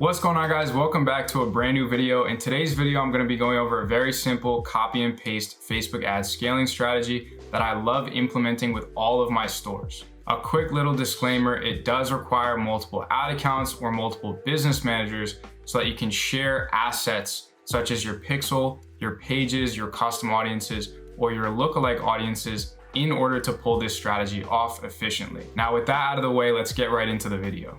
What's going on, guys? Welcome back to a brand new video. In today's video, I'm going to be going over a very simple copy and paste Facebook ad scaling strategy that I love implementing with all of my stores. A quick little disclaimer, it does require multiple ad accounts or multiple business managers so that you can share assets such as your pixel, your pages, your custom audiences, or your lookalike audiences in order to pull this strategy off efficiently. Now, with that out of the way, let's get right into the video.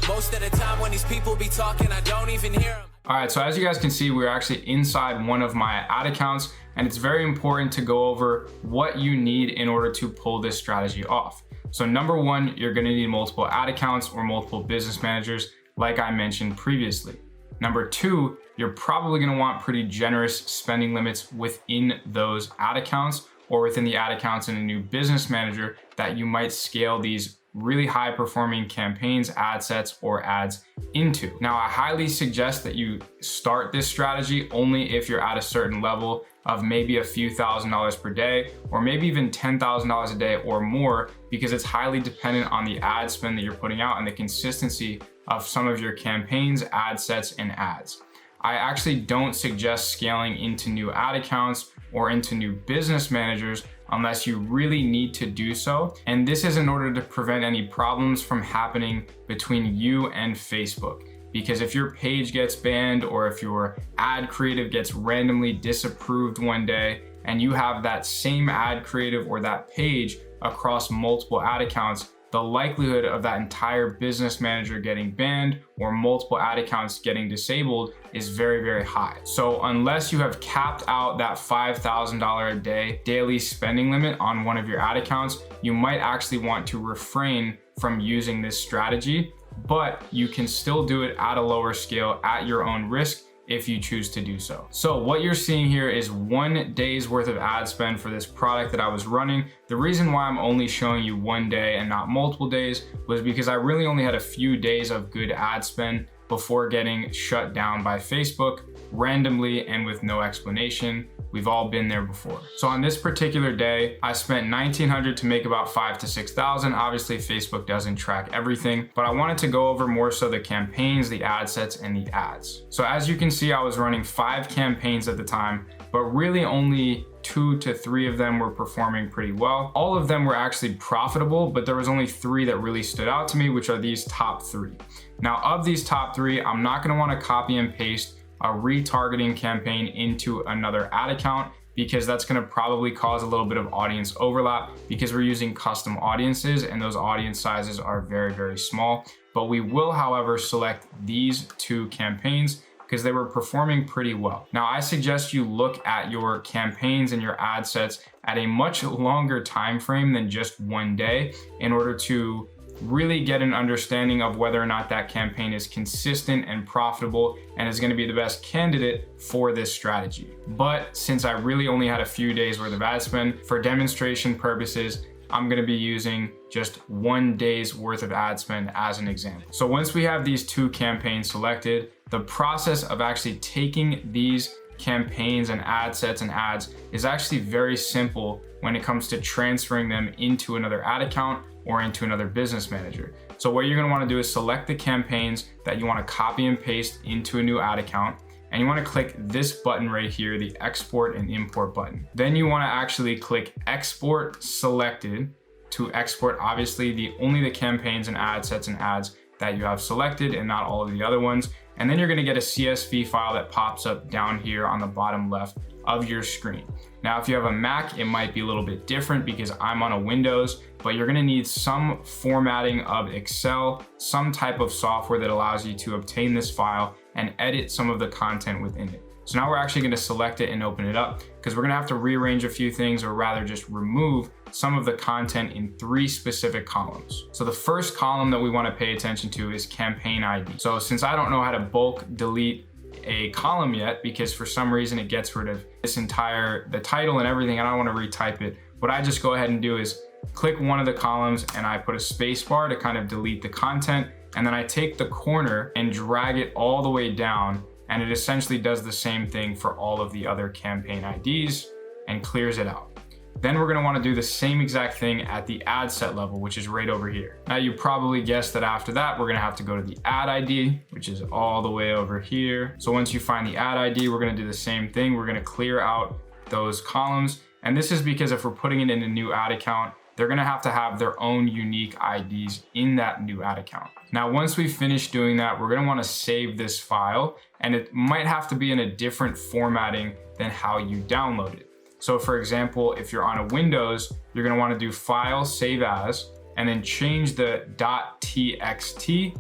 Most of the time when these people be talking, I don't even hear them. All right, so as you guys can see, we're actually inside one of my ad accounts, and it's very important to go over what you need in order to pull this strategy off. So number one, you're gonna need multiple ad accounts or multiple business managers, like I mentioned previously. Number two, you're probably gonna want pretty generous spending limits within those ad accounts or within the ad accounts in a new business manager that you might scale these really high performing campaigns, ad sets, or ads into. Now, I highly suggest that you start this strategy only if you're at a certain level of maybe a few $1,000s per day, or maybe even $10,000 a day or more, because it's highly dependent on the ad spend that you're putting out and the consistency of some of your campaigns, ad sets, and ads. I actually don't suggest scaling into new ad accounts or into new business managers unless you really need to do so. And this is in order to prevent any problems from happening between you and Facebook. Because if your page gets banned or if your ad creative gets randomly disapproved one day and you have that same ad creative or that page across multiple ad accounts, the likelihood of that entire business manager getting banned or multiple ad accounts getting disabled is very, very high. So unless you have capped out that $5,000 a day daily spending limit on one of your ad accounts, you might actually want to refrain from using this strategy, but you can still do it at a lower scale at your own risk if you choose to do so. So what you're seeing here is 1 day's worth of ad spend for this product that I was running. The reason why I'm only showing you 1 day and not multiple days was because I really only had a few days of good ad spend before getting shut down by Facebook randomly and with no explanation. We've all been there before. So on this particular day, I spent $1,900 to make about $5,000 to $6,000. Obviously, Facebook doesn't track everything, but I wanted to go over more so the campaigns, the ad sets, and the ads. So as you can see, I was running 5 campaigns at the time, but really only 2 to 3 of them were performing pretty well. All of them were actually profitable, but there was only 3 that really stood out to me, which are these top 3. Now, of these top 3, I'm not gonna wanna copy and paste a retargeting campaign into another ad account because that's going to probably cause a little bit of audience overlap because we're using custom audiences and those audience sizes are very, very small. But we will, however, select these 2 campaigns because they were performing pretty well. Now, I suggest you look at your campaigns and your ad sets at a much longer time frame than just 1 day in order to really get an understanding of whether or not that campaign is consistent and profitable and is going to be the best candidate for this strategy. But since I really only had a few days worth of ad spend, for demonstration purposes, I'm going to be using just 1 day's worth of ad spend as an example. So once we have these 2 campaigns selected, the process of actually taking these campaigns and ad sets and ads is actually very simple when it comes to transferring them into another ad account or into another business manager. So what you're gonna wanna do is select the campaigns that you wanna copy and paste into a new ad account, and you wanna click this button right here, the export and import button. Then you wanna actually click export selected to export obviously only the campaigns and ad sets and ads that you have selected and not all of the other ones. And then you're gonna get a CSV file that pops up down here on the bottom left of your screen. Now, if you have a Mac, it might be a little bit different because I'm on a Windows, but you're gonna need some formatting of Excel, some type of software that allows you to obtain this file and edit some of the content within it. So now we're actually gonna select it and open it up because we're gonna have to rearrange a few things, or rather just remove some of the content in 3 specific columns. So the first column that we wanna pay attention to is campaign ID. So since I don't know how to bulk delete a column yet, because for some reason it gets rid of the title and everything, and I don't wanna retype it, what I just go ahead and do is click one of the columns and I put a space bar to kind of delete the content. And then I take the corner and drag it all the way down, and it essentially does the same thing for all of the other campaign IDs and clears it out. Then we're gonna wanna do the same exact thing at the ad set level, which is right over here. Now you probably guessed that after that, we're gonna have to go to the ad ID, which is all the way over here. So once you find the ad ID, we're gonna do the same thing. We're gonna clear out those columns. And this is because if we're putting it in a new ad account, they're gonna have to have their own unique IDs in that new ad account. Now, once we finish doing that, we're gonna wanna save this file, and it might have to be in a different formatting than how you download it. So for example, if you're on a Windows, you're gonna wanna do File, Save As, and then change the .txt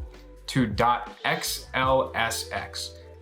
to .xlsx.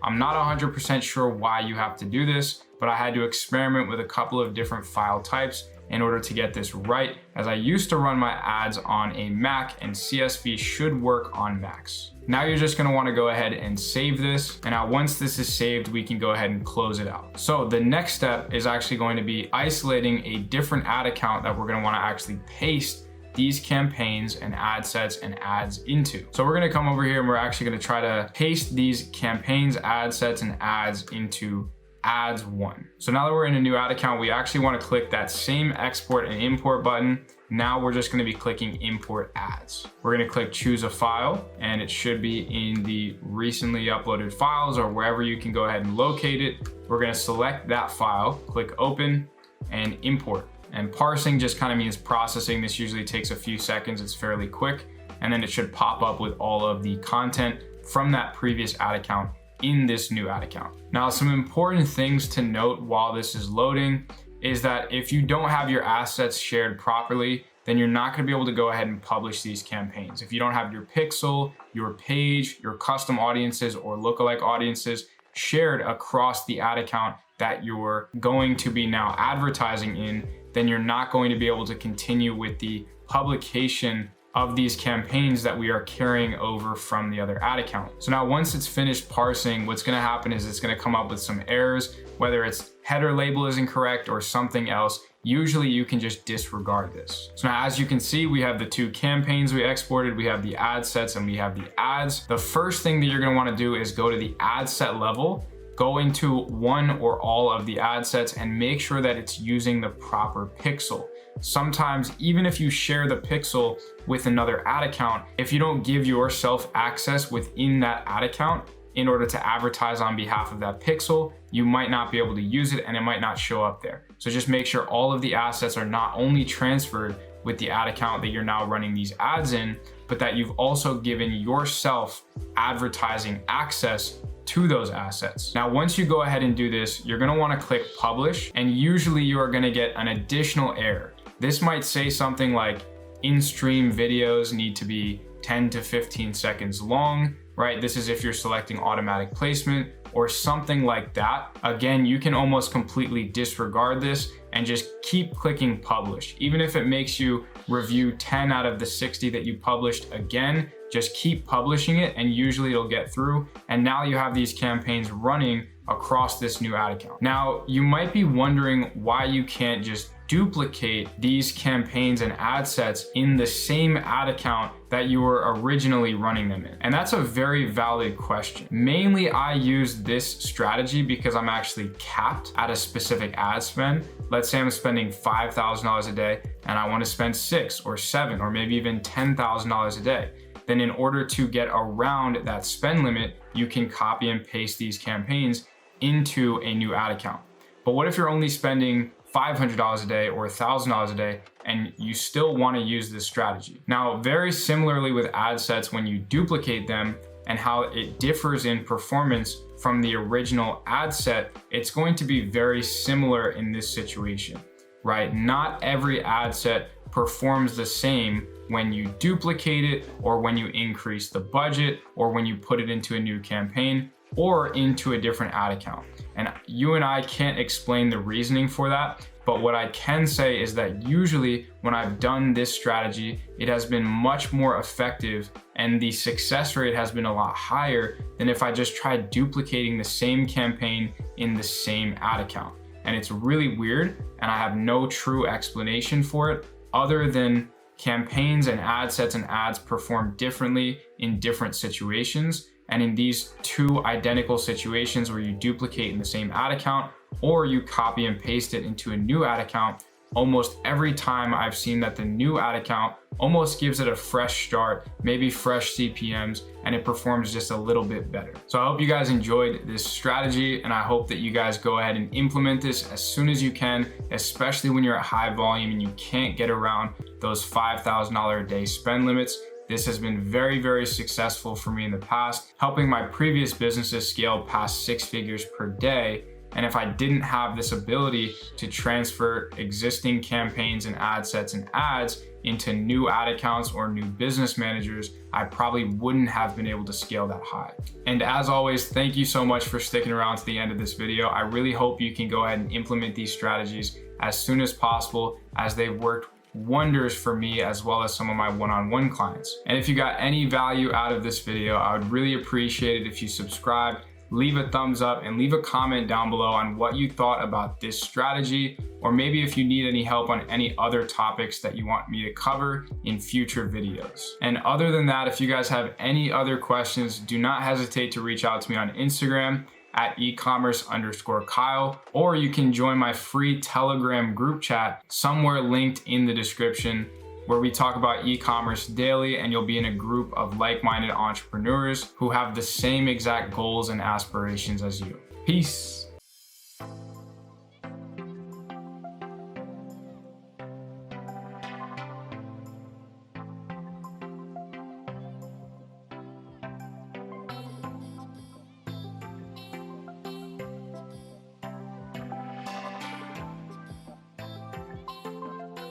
I'm not 100% sure why you have to do this, but I had to experiment with a couple of different file types in order to get this right, as I used to run my ads on a Mac and CSV should work on Macs. Now you're just gonna wanna go ahead and save this. And now once this is saved, we can go ahead and close it out. So the next step is actually going to be isolating a different ad account that we're gonna wanna actually paste these campaigns and ad sets and ads into. So we're gonna come over here and we're actually gonna try to paste these campaigns, ad sets, and ads into ads 1. So now that we're in a new ad account, we actually want to click that same export and import button. Now we're just going to be clicking import ads. We're going to click choose a file, and it should be in the recently uploaded files or wherever you can go ahead and locate it. We're going to select that file, click open, and import. And parsing just kind of means processing. This usually takes a few seconds. It's fairly quick. And then it should pop up with all of the content from that previous ad account in this new ad account. Now, some important things to note while this is loading is that if you don't have your assets shared properly, then you're not gonna be able to go ahead and publish these campaigns. If you don't have your pixel, your page, your custom audiences, or lookalike audiences shared across the ad account that you're going to be now advertising in, then you're not going to be able to continue with the publication of these campaigns that we are carrying over from the other ad account. So now once it's finished parsing, what's gonna happen is it's gonna come up with some errors, whether it's header label is incorrect or something else. Usually you can just disregard this. So now as you can see, we have the two campaigns we exported, we have the ad sets and we have the ads. The first thing that you're gonna wanna do is go to the ad set level, go into one or all of the ad sets and make sure that it's using the proper pixel. Sometimes, even if you share the pixel with another ad account, if you don't give yourself access within that ad account in order to advertise on behalf of that pixel, you might not be able to use it and it might not show up there. So just make sure all of the assets are not only transferred with the ad account that you're now running these ads in, but that you've also given yourself advertising access to those assets. Now, once you go ahead and do this, you're gonna wanna click publish, and usually you are gonna get an additional error. This might say something like in-stream videos need to be 10 to 15 seconds long, right? This is if you're selecting automatic placement or something like that. Again, you can almost completely disregard this and just keep clicking publish. Even if it makes you review 10 out of the 60 that you published again, just keep publishing it and usually it'll get through. And now you have these campaigns running across this new ad account. Now, you might be wondering why you can't just duplicate these campaigns and ad sets in the same ad account that you were originally running them in. And that's a very valid question. Mainly, I use this strategy because I'm actually capped at a specific ad spend. Let's say I'm spending $5,000 a day and I want to spend $6,000 or $7,000 or maybe even $10,000 a day. Then in order to get around that spend limit, you can copy and paste these campaigns into a new ad account. But what if you're only spending $500 a day or $1,000 a day and you still want to use this strategy? Now, very similarly with ad sets, when you duplicate them and how it differs in performance from the original ad set, it's going to be very similar in this situation, right? Not every ad set performs the same when you duplicate it or when you increase the budget or when you put it into a new campaign or into a different ad account. And you and I can't explain the reasoning for that, but what I can say is that usually when I've done this strategy, it has been much more effective and the success rate has been a lot higher than if I just tried duplicating the same campaign in the same ad account. And it's really weird, and I have no true explanation for it other than campaigns and ad sets and ads perform differently in different situations. And in these two identical situations where you duplicate in the same ad account or you copy and paste it into a new ad account, almost every time I've seen that the new ad account almost gives it a fresh start, maybe fresh CPMs, and it performs just a little bit better. So I hope you guys enjoyed this strategy, and I hope that you guys go ahead and implement this as soon as you can, especially when you're at high volume and you can't get around those $5,000 a day spend limits. This has been very, very successful for me in the past, helping my previous businesses scale past 6 figures per day. And if I didn't have this ability to transfer existing campaigns and ad sets and ads into new ad accounts or new business managers, I probably wouldn't have been able to scale that high. And as always, thank you so much for sticking around to the end of this video. I really hope you can go ahead and implement these strategies as soon as possible, as they've worked wonders for me as well as some of my one-on-one clients. And if you got any value out of this video, I would really appreciate it if you subscribe, leave a thumbs up, and leave a comment down below on what you thought about this strategy, or maybe if you need any help on any other topics that you want me to cover in future videos. And other than that, if you guys have any other questions, do not hesitate to reach out to me on Instagram at ecommerce_Kyle, or you can join my free Telegram group chat somewhere linked in the description, where we talk about e-commerce daily, and you'll be in a group of like-minded entrepreneurs who have the same exact goals and aspirations as you. Peace.